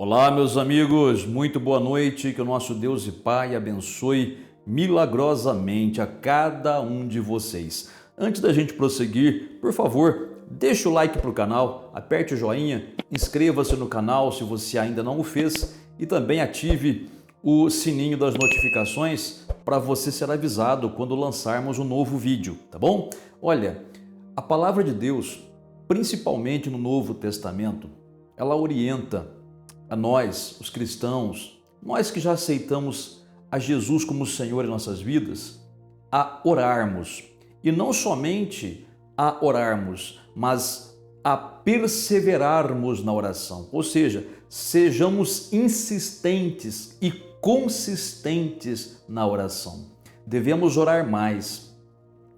Olá, meus amigos, muito boa noite, que o nosso Deus e Pai abençoe milagrosamente a cada um de vocês. Antes da gente prosseguir, por favor, deixa o like para o canal, aperte o joinha, inscreva-se no canal se você ainda não o fez e também ative o sininho das notificações para você ser avisado quando lançarmos um novo vídeo, tá bom? Olha, a palavra de Deus, principalmente no Novo Testamento, ela orienta a nós, os cristãos, nós que já aceitamos a Jesus como Senhor em nossas vidas, a orarmos. E não somente a orarmos, mas a perseverarmos na oração. Ou seja, sejamos insistentes e consistentes na oração. Devemos orar mais.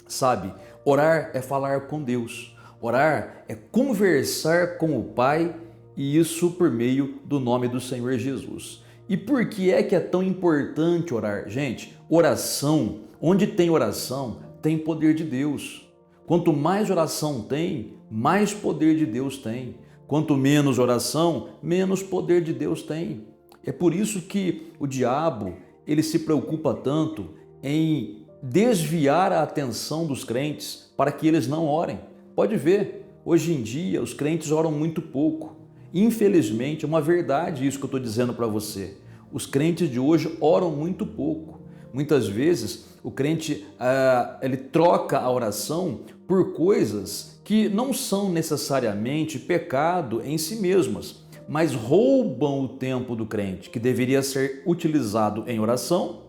Sabe, orar é falar com Deus. Orar é conversar com o Pai, e isso por meio do nome do Senhor Jesus. E por que é tão importante orar? Gente, oração, onde tem oração, tem poder de Deus. Quanto mais oração tem, mais poder de Deus tem. Quanto menos oração, menos poder de Deus tem. É por isso que o diabo, ele se preocupa tanto em desviar a atenção dos crentes para que eles não orem. Pode ver, hoje em dia os crentes oram muito pouco. Infelizmente, é uma verdade isso que eu estou dizendo para você. Os crentes de hoje oram muito pouco. Muitas vezes o crente ele troca a oração por coisas que não são necessariamente pecado em si mesmas, mas roubam o tempo do crente, que deveria ser utilizado em oração,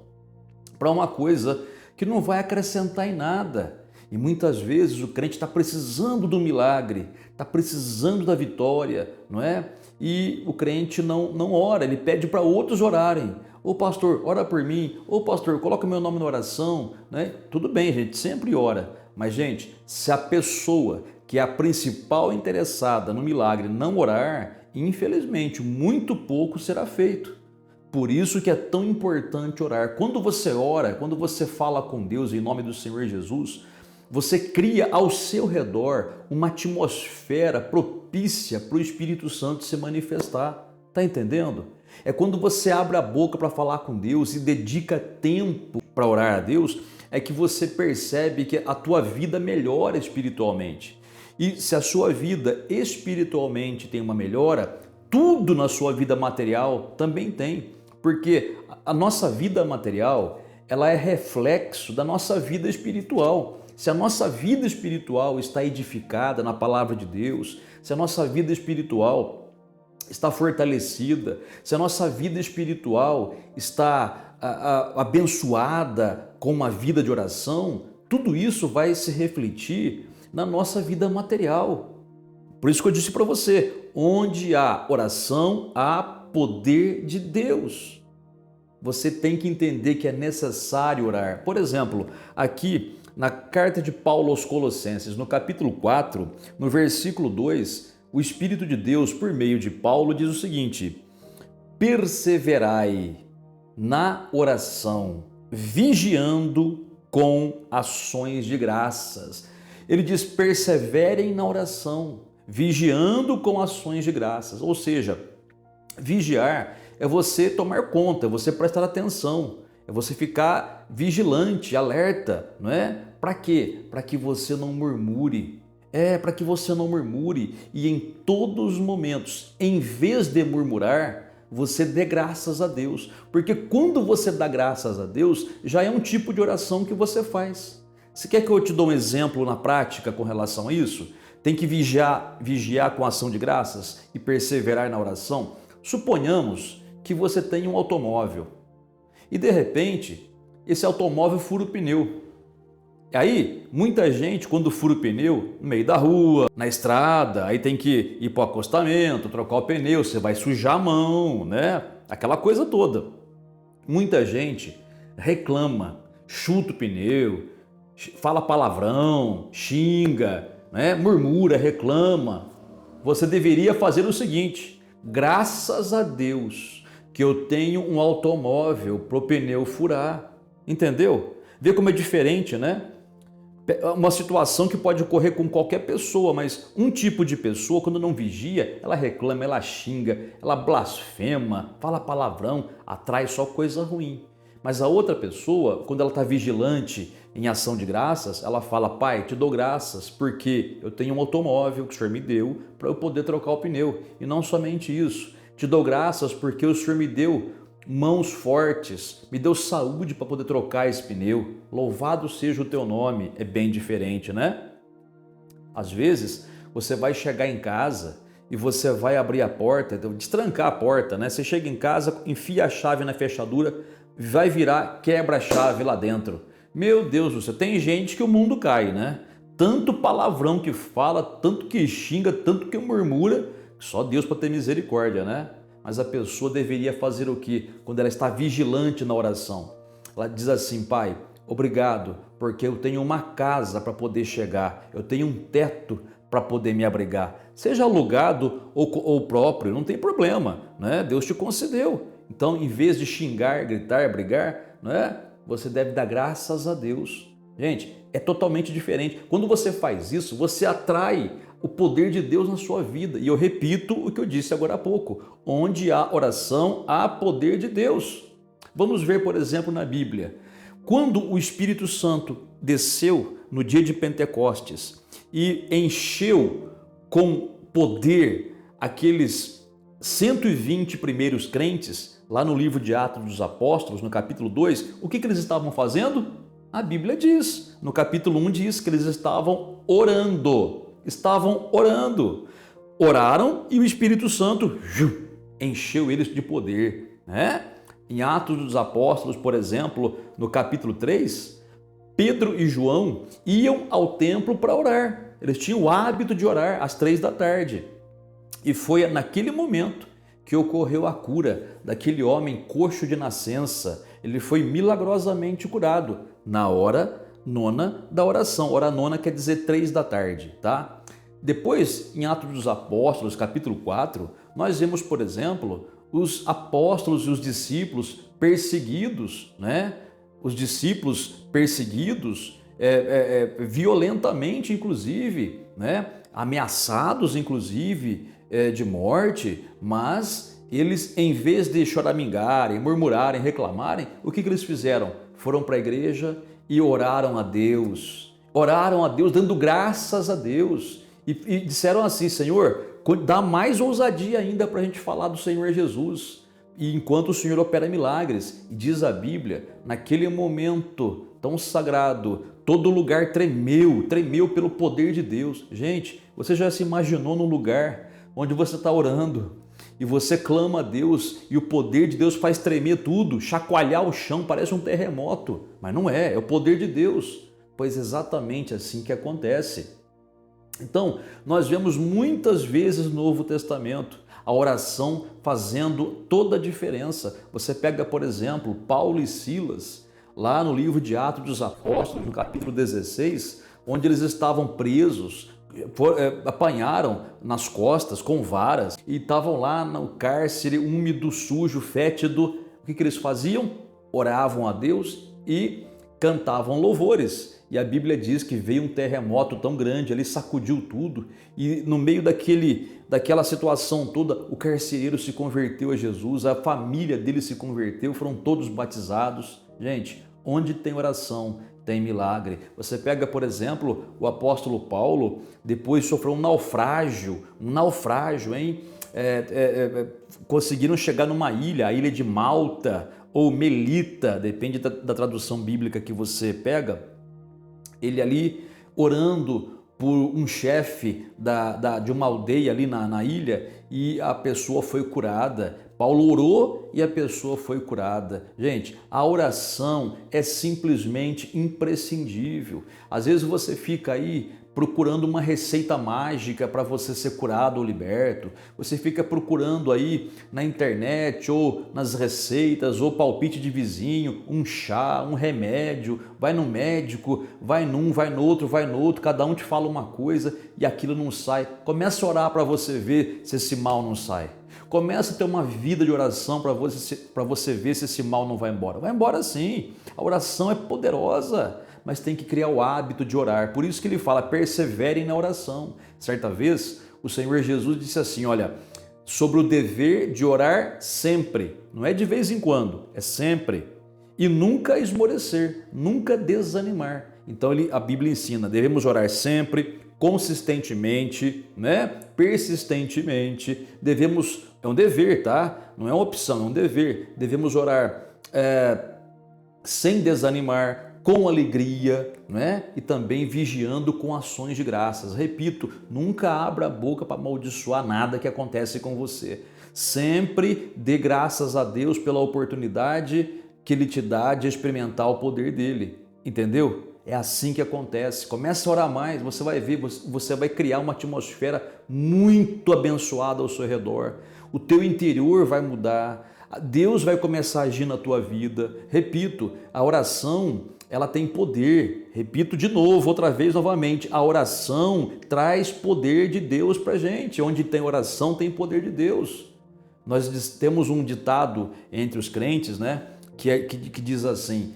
para uma coisa que não vai acrescentar em nada. E muitas vezes o crente está precisando do milagre, está precisando da vitória, não é? E o crente não ora, ele pede para outros orarem. Ô pastor, ora por mim. Ô pastor, coloca meu nome na oração. Né? Tudo bem, gente, sempre ora. Mas, gente, se a pessoa que é a principal interessada no milagre não orar, infelizmente, muito pouco será feito. Por isso que é tão importante orar. Quando você ora, quando você fala com Deus em nome do Senhor Jesus, você cria ao seu redor uma atmosfera propícia para o Espírito Santo se manifestar. Está entendendo? É quando você abre a boca para falar com Deus e dedica tempo para orar a Deus, é que você percebe que a tua vida melhora espiritualmente. E se a sua vida espiritualmente tem uma melhora, tudo na sua vida material também tem. Porque a nossa vida material, ela é reflexo da nossa vida espiritual. Se a nossa vida espiritual está edificada na palavra de Deus, se a nossa vida espiritual está fortalecida, se a nossa vida espiritual está abençoada com uma vida de oração, tudo isso vai se refletir na nossa vida material. Por isso que eu disse para você, onde há oração, há poder de Deus. Você tem que entender que é necessário orar. Por exemplo, aqui na carta de Paulo aos Colossenses, no capítulo 4, no versículo 2, o Espírito de Deus, por meio de Paulo, diz o seguinte: perseverai na oração, vigiando com ações de graças. Ele diz: perseverem na oração, vigiando com ações de graças. Ou seja, vigiar é você tomar conta, é você prestar atenção, é você ficar vigilante, alerta, não é? Para quê? Para que você não murmure. Para que você não murmure e em todos os momentos, em vez de murmurar, você dê graças a Deus. Porque quando você dá graças a Deus, já é um tipo de oração que você faz. Você quer que eu te dê um exemplo na prática com relação a isso? Tem que vigiar com ação de graças e perseverar na oração? Suponhamos que você tem um automóvel e de repente esse automóvel fura o pneu. E aí, muita gente, quando fura o pneu, no meio da rua, na estrada, aí tem que ir para o acostamento, trocar o pneu, você vai sujar a mão, né? Aquela coisa toda. Muita gente reclama, chuta o pneu, fala palavrão, xinga, né? Murmura, reclama. Você deveria fazer o seguinte: graças a Deus que eu tenho um automóvel para o pneu furar. Entendeu? Vê como é diferente, né? Uma situação que pode ocorrer com qualquer pessoa, mas um tipo de pessoa, quando não vigia, ela reclama, ela xinga, ela blasfema, fala palavrão, atrai só coisa ruim. Mas a outra pessoa, quando ela está vigilante em ação de graças, ela fala: Pai, te dou graças porque eu tenho um automóvel que o Senhor me deu para eu poder trocar o pneu. E não somente isso, te dou graças porque o Senhor me deu mãos fortes, me deu saúde para poder trocar esse pneu. Louvado seja o teu nome. É bem diferente, né? Às vezes, você vai chegar em casa e você vai abrir a porta, destrancar a porta, né? Você chega em casa, enfia a chave na fechadura, vai virar, quebra a chave lá dentro. Meu Deus do céu, tem gente que o mundo cai, né? Tanto palavrão que fala, tanto que xinga, tanto que murmura, só Deus para ter misericórdia, né? Mas a pessoa deveria fazer o quê? Quando ela está vigilante na oração. Ela diz assim: Pai, obrigado, porque eu tenho uma casa para poder chegar, eu tenho um teto para poder me abrigar. Seja alugado ou próprio, não tem problema, né? Deus te concedeu. Então, em vez de xingar, gritar, brigar, né? Você deve dar graças a Deus. Gente, é totalmente diferente. Quando você faz isso, você atrai o poder de Deus na sua vida. E eu repito o que eu disse agora há pouco: onde há oração, há poder de Deus. Vamos ver, por exemplo, na Bíblia. Quando o Espírito Santo desceu no dia de Pentecostes e encheu com poder aqueles 120 primeiros crentes, lá no livro de Atos dos Apóstolos, no capítulo 2, o que eles estavam fazendo? A Bíblia diz, no capítulo 1 diz que eles estavam orando. Oraram e o Espírito Santo encheu eles de poder, né? Em Atos dos Apóstolos, por exemplo, no capítulo 3, Pedro e João iam ao templo para orar. Eles tinham o hábito de orar às 3 da tarde. E foi naquele momento que ocorreu a cura daquele homem coxo de nascença. Ele foi milagrosamente curado na hora nona da oração. Hora nona quer dizer 3 da tarde, tá? Depois, em Atos dos Apóstolos, capítulo 4, nós vemos, por exemplo, os apóstolos e os discípulos perseguidos, né? Os discípulos perseguidos violentamente, inclusive, né? Ameaçados, inclusive, de morte, mas eles, em vez de choramingarem, murmurarem, reclamarem, o que eles fizeram? Foram para a igreja e oraram a Deus, dando graças a Deus, e disseram assim: Senhor, dá mais ousadia ainda para a gente falar do Senhor Jesus, e enquanto o Senhor opera milagres. E diz a Bíblia, naquele momento tão sagrado, todo lugar tremeu pelo poder de Deus. Gente, você já se imaginou num lugar onde você está orando e você clama a Deus e o poder de Deus faz tremer tudo, chacoalhar o chão, parece um terremoto? Mas não é, é o poder de Deus. Pois exatamente assim que acontece. Então, nós vemos muitas vezes no Novo Testamento a oração fazendo toda a diferença. Você pega, por exemplo, Paulo e Silas, lá no livro de Atos dos Apóstolos, no capítulo 16, onde eles estavam presos, apanharam nas costas com varas e estavam lá no cárcere úmido, sujo, fétido. O que eles faziam? Oravam a Deus e cantavam louvores. E a Bíblia diz que veio um terremoto tão grande, ele sacudiu tudo, e no meio daquela situação toda, o carcereiro se converteu a Jesus, a família dele se converteu, foram todos batizados. Gente, onde tem oração, tem milagre. Você pega, por exemplo, o apóstolo Paulo, depois sofreu um naufrágio, hein? Conseguiram chegar numa ilha, a ilha de Malta, ou Melita, depende da tradução bíblica que você pega. Ele ali orando por um chefe de uma aldeia ali na ilha, e a pessoa foi curada. Paulo orou e a pessoa foi curada. Gente, a oração é simplesmente imprescindível. Às vezes você fica aí procurando uma receita mágica para você ser curado ou liberto. Você fica procurando aí na internet ou nas receitas ou palpite de vizinho, um chá, um remédio, vai no médico, vai num, vai no outro, cada um te fala uma coisa e aquilo não sai. Começa a orar para você ver se esse mal não sai. Começa a ter uma vida de oração para você ver se esse mal não vai embora. Vai embora sim. A oração é poderosa, mas tem que criar o hábito de orar. Por isso que ele fala, perseverem na oração. Certa vez, o Senhor Jesus disse assim, olha, sobre o dever de orar sempre. Não é de vez em quando, é sempre. E nunca esmorecer, nunca desanimar. Então a Bíblia ensina, devemos orar sempre, consistentemente, né? Persistentemente. É um dever, tá? Não é uma opção, é um dever. Devemos orar sem desanimar, com alegria, né? E também vigiando com ações de graças. Repito, nunca abra a boca para amaldiçoar nada que acontece com você. Sempre dê graças a Deus pela oportunidade que Ele te dá de experimentar o poder dele. Entendeu? É assim que acontece. Começa a orar mais, você vai ver, você vai criar uma atmosfera muito abençoada ao seu redor. O teu interior vai mudar. Deus vai começar a agir na tua vida. Repito, a oração, ela tem poder. Repito de novo, outra vez, novamente, a oração traz poder de Deus pra gente. Onde tem oração, tem poder de Deus. Nós temos um ditado entre os crentes, né, que diz assim,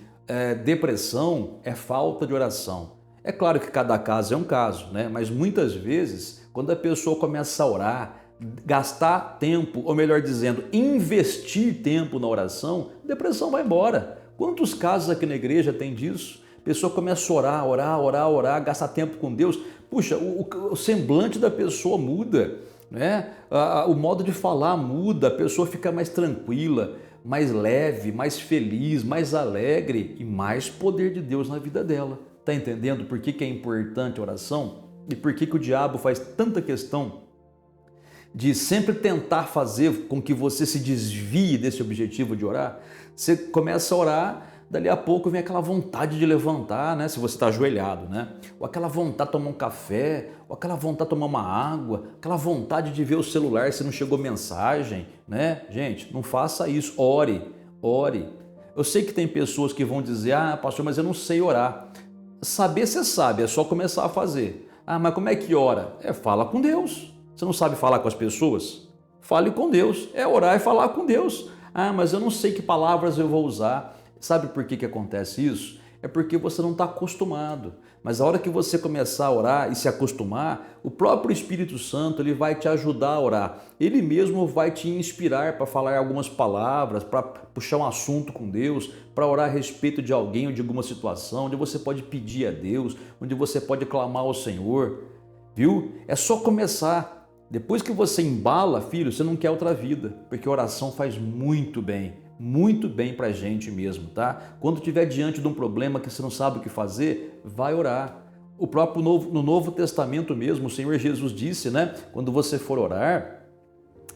depressão é falta de oração. É claro que cada caso é um caso, né, mas muitas vezes, quando a pessoa começa a orar, gastar tempo, ou melhor dizendo, investir tempo na oração, a depressão vai embora. Quantos casos aqui na igreja tem disso? A pessoa começa a orar, gastar tempo com Deus. Puxa, o semblante da pessoa muda, né? O modo de falar muda, a pessoa fica mais tranquila, mais leve, mais feliz, mais alegre e mais poder de Deus na vida dela. Está entendendo por que é importante a oração? E por que o diabo faz tanta questão de sempre tentar fazer com que você se desvie desse objetivo de orar? Você começa a orar, dali a pouco vem aquela vontade de levantar, né? Se você está ajoelhado, né? Ou aquela vontade de tomar um café, ou aquela vontade de tomar uma água, aquela vontade de ver o celular se não chegou mensagem, né? Gente, não faça isso, ore. Eu sei que tem pessoas que vão dizer, pastor, mas eu não sei orar. Saber você sabe, é só começar a fazer. Mas como é que ora? Fala com Deus. Você não sabe falar com as pessoas? Fale com Deus. Orar e falar com Deus. Mas eu não sei que palavras eu vou usar. Sabe por que acontece isso? É porque você não está acostumado. Mas a hora que você começar a orar e se acostumar, o próprio Espírito Santo ele vai te ajudar a orar. Ele mesmo vai te inspirar para falar algumas palavras, para puxar um assunto com Deus, para orar a respeito de alguém ou de alguma situação, onde você pode pedir a Deus, onde você pode clamar ao Senhor. Viu? É só começar. Depois que você embala, filho, você não quer outra vida, porque a oração faz muito bem pra gente mesmo, tá? Quando estiver diante de um problema que você não sabe o que fazer, vai orar. No Novo Testamento mesmo, o Senhor Jesus disse, né? Quando você for orar,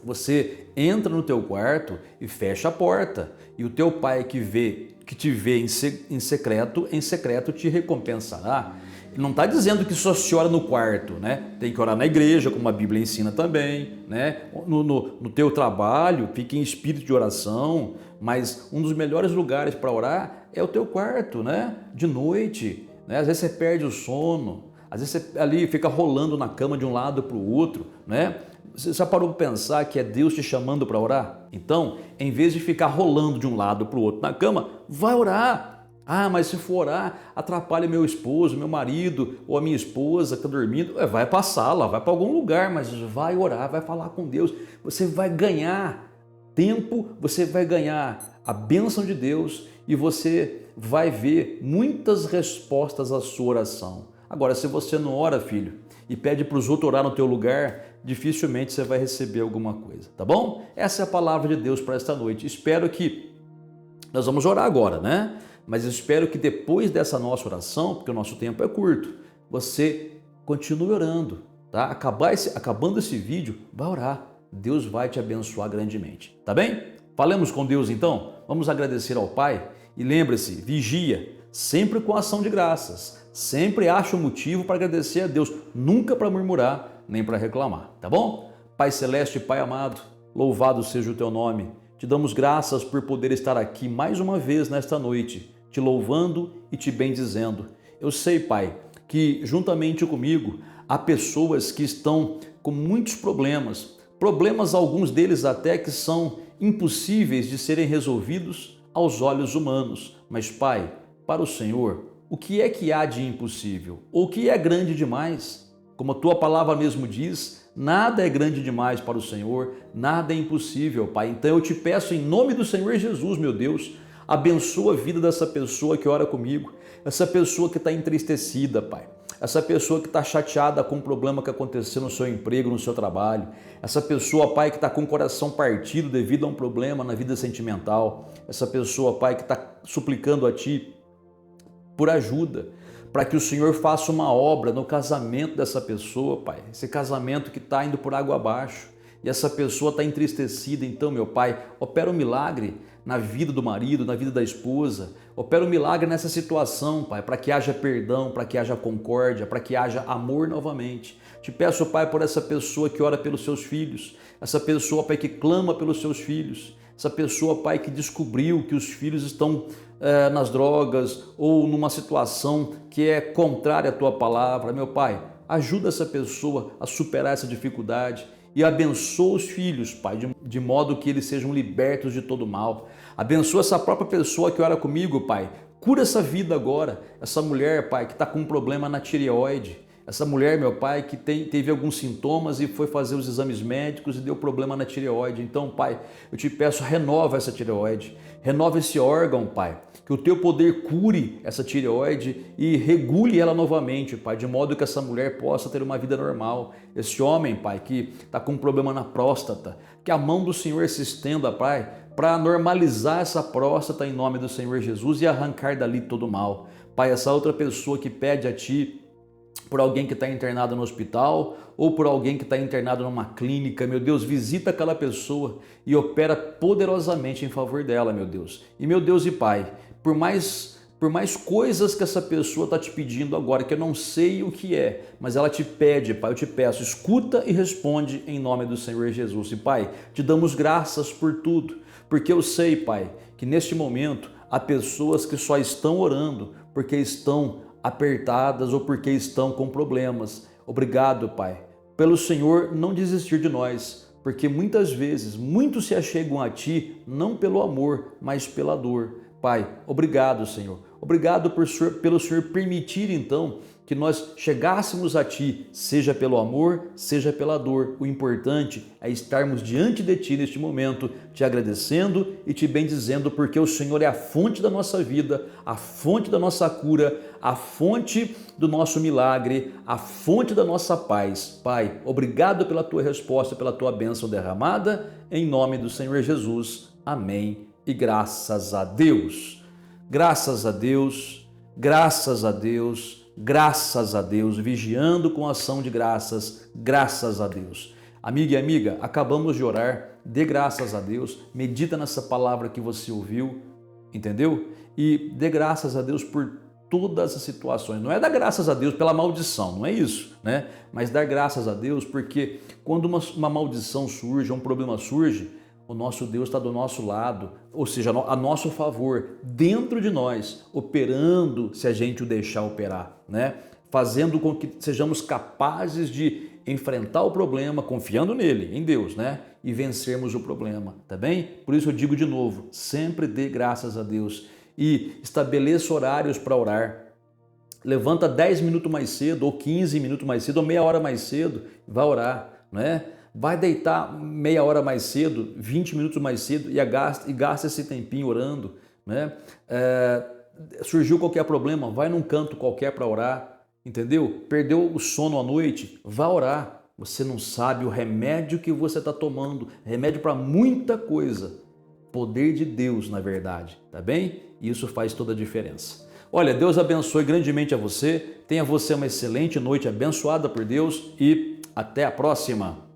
você entra no teu quarto e fecha a porta, e o teu pai que te vê em secreto te recompensará. Ele não está dizendo que só se ora no quarto, né? Tem que orar na igreja, como a Bíblia ensina também, né? No teu trabalho, fique em espírito de oração, mas um dos melhores lugares para orar é o teu quarto, né? De noite, né? Às vezes você perde o sono, às vezes você ali fica rolando na cama de um lado para o outro, né? Você já parou para pensar que é Deus te chamando para orar? Então, em vez de ficar rolando de um lado para o outro na cama, vai orar. Mas se for orar, atrapalha meu esposo, meu marido ou a minha esposa que está dormindo. Vai para a sala, vai para algum lugar, mas vai orar, vai falar com Deus. Você vai ganhar tempo, você vai ganhar a bênção de Deus e você vai ver muitas respostas à sua oração. Agora, se você não ora, filho, e pede para os outros orar no teu lugar, dificilmente você vai receber alguma coisa, tá bom? Essa é a palavra de Deus para esta noite. Espero que nós vamos orar agora, né? Mas espero que depois dessa nossa oração, porque o nosso tempo é curto, você continue orando, tá? Acabando esse vídeo, vai orar. Deus vai te abençoar grandemente, tá bem? Falemos com Deus então? Vamos agradecer ao Pai e lembre-se, vigia, sempre com ação de graças. Sempre acha um motivo para agradecer a Deus, nunca para murmurar, nem para reclamar, tá bom? Pai Celeste, Pai amado, louvado seja o teu nome. Te damos graças por poder estar aqui mais uma vez nesta noite, te louvando e te bendizendo. Eu sei, Pai, que juntamente comigo há pessoas que estão com muitos problemas, Problemas, alguns deles até que são impossíveis de serem resolvidos aos olhos humanos. Mas, Pai, para o Senhor, o que é que há de impossível? Ou o que é grande demais? Como a tua palavra mesmo diz, nada é grande demais para o Senhor, nada é impossível, Pai. Então eu te peço em nome do Senhor Jesus, meu Deus, abençoa a vida dessa pessoa que ora comigo, essa pessoa que está entristecida, Pai. Essa pessoa que está chateada com o problema que aconteceu no seu emprego, no seu trabalho. Essa pessoa, Pai, que está com o coração partido devido a um problema na vida sentimental. Essa pessoa, Pai, que está suplicando a Ti por ajuda, para que o Senhor faça uma obra no casamento dessa pessoa, Pai. Esse casamento que está indo por água abaixo e essa pessoa está entristecida. Então, meu Pai, opera um milagre na vida do marido, na vida da esposa. Opera um milagre nessa situação, Pai, para que haja perdão, para que haja concórdia, para que haja amor novamente. Te peço, Pai, por essa pessoa que ora pelos seus filhos, essa pessoa, Pai, que clama pelos seus filhos, essa pessoa, Pai, que descobriu que os filhos estão nas drogas ou numa situação que é contrária à Tua palavra. Meu Pai, ajuda essa pessoa a superar essa dificuldade e abençoa os filhos, Pai, de modo que eles sejam libertos de todo mal. Abençoa essa própria pessoa que ora comigo, Pai. Cura essa vida agora, essa mulher, Pai, que está com um problema na tireoide. Essa mulher, meu Pai, que teve alguns sintomas e foi fazer os exames médicos e deu problema na tireoide. Então, Pai, eu te peço, renova essa tireoide, renova esse órgão, Pai, que o Teu poder cure essa tireoide e regule ela novamente, Pai, de modo que essa mulher possa ter uma vida normal. Esse homem, Pai, que está com um problema na próstata, que a mão do Senhor se estenda, Pai, para normalizar essa próstata em nome do Senhor Jesus e arrancar dali todo o mal. Pai, essa outra pessoa que pede a Ti, por alguém que está internado no hospital ou por alguém que está internado numa clínica, meu Deus, visita aquela pessoa e opera poderosamente em favor dela, meu Deus. E meu Deus e Pai, por mais coisas que essa pessoa está te pedindo agora, que eu não sei o que é, mas ela te pede, Pai, eu te peço, escuta e responde em nome do Senhor Jesus. E Pai, te damos graças por tudo, porque eu sei, Pai, que neste momento há pessoas que só estão orando porque estão apertadas ou porque estão com problemas. Obrigado, Pai, pelo Senhor não desistir de nós, porque muitas vezes muitos se achegam a Ti não pelo amor, mas pela dor. Pai, obrigado, Senhor. Obrigado pelo Senhor permitir, então, que nós chegássemos a Ti, seja pelo amor, seja pela dor. O importante é estarmos diante de Ti neste momento, te agradecendo e te bendizendo, porque o Senhor é a fonte da nossa vida, a fonte da nossa cura, a fonte do nosso milagre, a fonte da nossa paz. Pai, obrigado pela Tua resposta, pela Tua bênção derramada, em nome do Senhor Jesus. Amém. E graças a Deus, graças a Deus, graças a Deus, graças a Deus, vigiando com ação de graças, graças a Deus. Amiga e amiga, acabamos de orar, dê graças a Deus, medita nessa palavra que você ouviu, entendeu? E dê graças a Deus por todas as situações. Não é dar graças a Deus pela maldição, não é isso, né? Mas dar graças a Deus porque quando uma maldição surge, um problema surge, o nosso Deus está do nosso lado, ou seja, a nosso favor, dentro de nós, operando se a gente o deixar operar, né? Fazendo com que sejamos capazes de enfrentar o problema, confiando nele, em Deus, né? E vencermos o problema, tá bem? Por isso eu digo de novo, sempre dê graças a Deus e estabeleça horários para orar. Levanta 10 minutos mais cedo, ou 15 minutos mais cedo, ou meia hora mais cedo, vai orar, né? Vai deitar meia hora mais cedo, 20 minutos mais cedo e gasta esse tempinho orando, né? Surgiu qualquer problema, vai num canto qualquer para orar, entendeu? Perdeu o sono à noite, vai orar. Você não sabe o remédio que você está tomando, remédio para muita coisa. Poder de Deus, na verdade, tá bem? Isso faz toda a diferença. Olha, Deus abençoe grandemente a você, tenha você uma excelente noite abençoada por Deus e até a próxima.